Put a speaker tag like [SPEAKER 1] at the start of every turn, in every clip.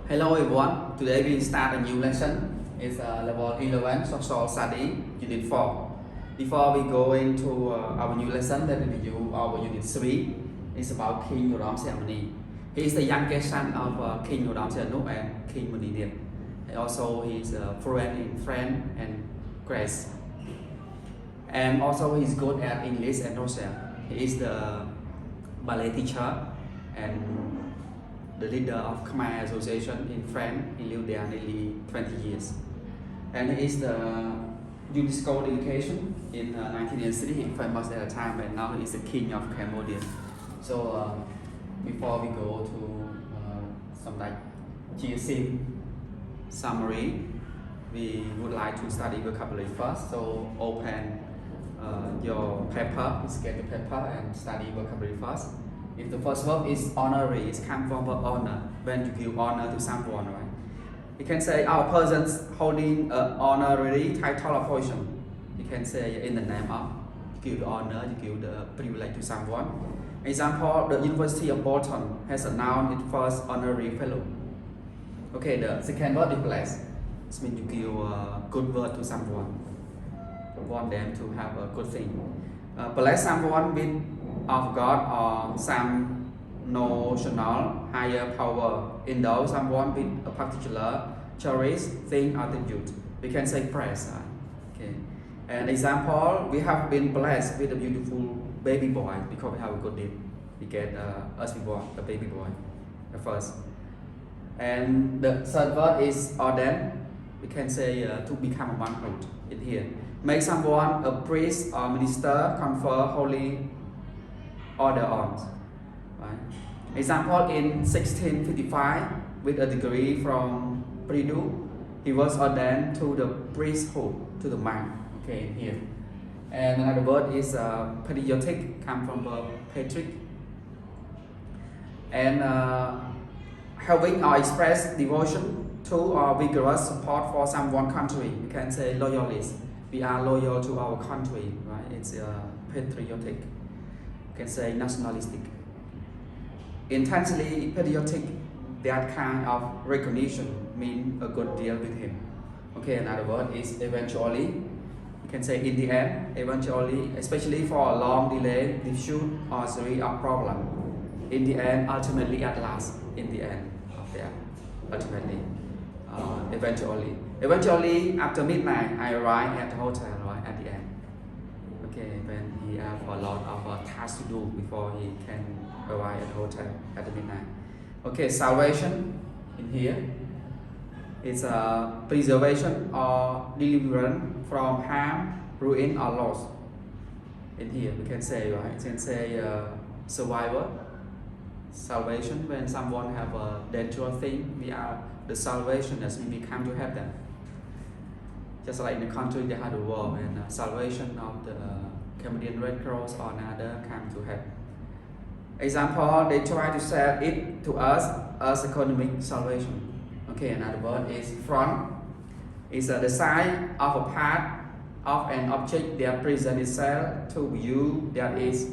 [SPEAKER 1] Hello everyone, today we start a new lesson. It's level 11 social study, unit 4. Before we go into our new lesson, let me review our unit 3. It's about King Ram Ceremony. He is the youngest son of King Ram Ceremony and King Muninian. And also he is fluent in French and Greek. And also he's good at English and Russian. He is the ballet teacher and the leader of Khmer Association in France. He lived there nearly 20 years. And he is the UNESCO dedication in 1983. He famous at the time, and now he is the king of Cambodia. So before we go to some like Chea Sim summary, we would like to study vocabulary first. So open your paper, please get the paper and study vocabulary first. If the first verb is honorary, it comes from verb honor, when you give honor to someone, right? You can say our person's holding an honorary title or position. You can say in the name of, you give the honor, you give the privilege to someone. Example, the University of Bolton has announced its first honorary fellow. Okay, the second word is bless. It means you give a good word to someone. You want them to have a good thing. Bless someone with of God or some notional higher power, endow someone with a particular cherished thing or attribute. We can say praise. Okay. An example, we have been blessed with a beautiful baby boy because we have a good deed. We get us before the baby boy, the first. And the third word is ordain. We can say to become a manhood in here. Make someone a priest or minister, confer holy order on. Right? Example, in 1655, with a degree from Purdue, he was ordained to the priesthood, to the monk. Okay, here. And another word is patriotic, come from verb patriot. And having or express devotion to or vigorous support for some one country, we can say loyalist. We are loyal to our country, right? It's patriotic. You can say nationalistic. Intensely patriotic, that kind of recognition means a good deal with him. Okay, another word is eventually. You can say in the end, eventually, especially for a long delay, dispute or series of problem. In the end, ultimately, at last, in the end of that, ultimately, eventually. Eventually, after midnight, I arrive at the hotel, right, at the end. Okay, when he have a lot of tasks to do before he can arrive at the hotel at the midnight. Okay, salvation in here is a preservation or deliverance from harm, ruin or loss. In here we can say, right, you can say survivor, salvation when someone have a dangerous thing, we are the salvation as we come to heaven. Just like in the country they had the war and salvation of the Cambodian Red Cross or another come to help. Example, they try to sell it to us as economic salvation. Okay, another word is front. It's the side of a part of an object that presents itself to view that is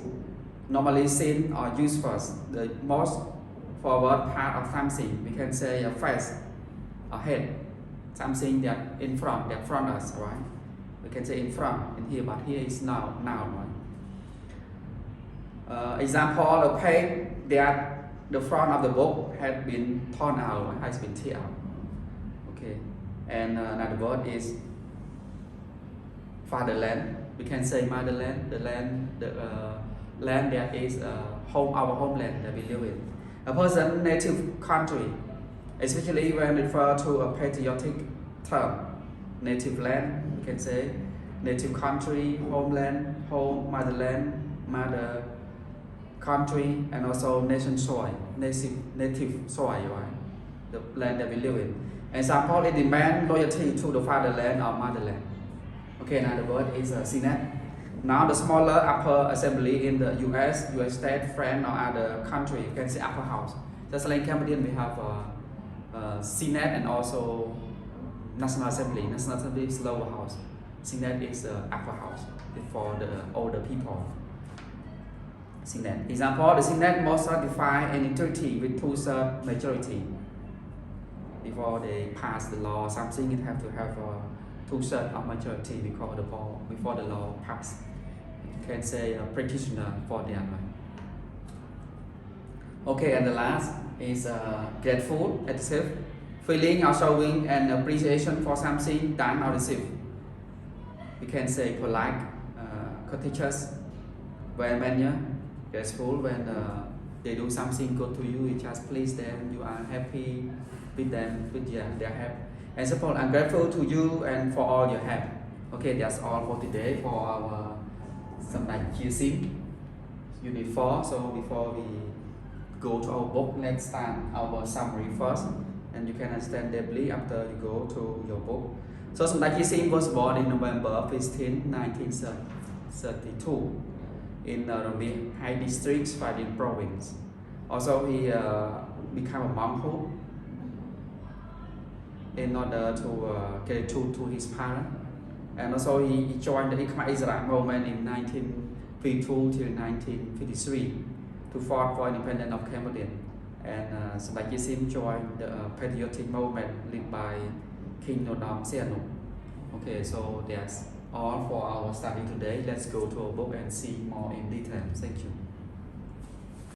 [SPEAKER 1] normally seen or used first. The most forward part of something, we can say a face, a head, something that in front, that front us, right? We can say in front in here, but here is now, right? Example, a page that the front of the book had been torn out, has been teared out. Okay, and another word is fatherland. We can say motherland, the land, land that is home, our homeland that we live in. A person's native country, especially when refer to a patriotic term. Native land, we can say native country, homeland, home, motherland, mother country, and also nation soil, native soil, right? The land that we live in. Example, it demands loyalty to the fatherland or motherland. Okay, another word is Senate. Now the smaller upper assembly in the US state, France or other country, you can say upper house. Just like in Cambodia, we have Senate and also National Assembly. National Assembly is lower house. Senate is the upper house for the older people. Senate. Example, the Senate must ratify any treaty with two-thirds majority. before they pass the law or something, it have to have two-thirds of majority before the law pass. You can say a practitioner for them. Okay, and the last is grateful, adhesive, feeling or showing an appreciation for something done or received. We can say polite, courteous, very manner, grateful when they do something good to you, you just please them, you are happy with them, with their help. And suppose I'm grateful to you and for all your help. Okay, that's all for today for our Chea Sim Unit 4. So before we go to our book, let's start our summary first, and you can understand deeply after you go to your book. So Chea Sim was born in November 15, 1932 in the High District, Spadin Province. Also, he became a monk in order to get true to his parents. And also, he joined the Israel movement in 1952 till 1953 to fight for independence of Cambodia. And Chea Sim joined the patriotic movement led by King Nodom Sihanouk. Okay, so that's all for our study today. Let's go to our book and see more in detail. Thank you.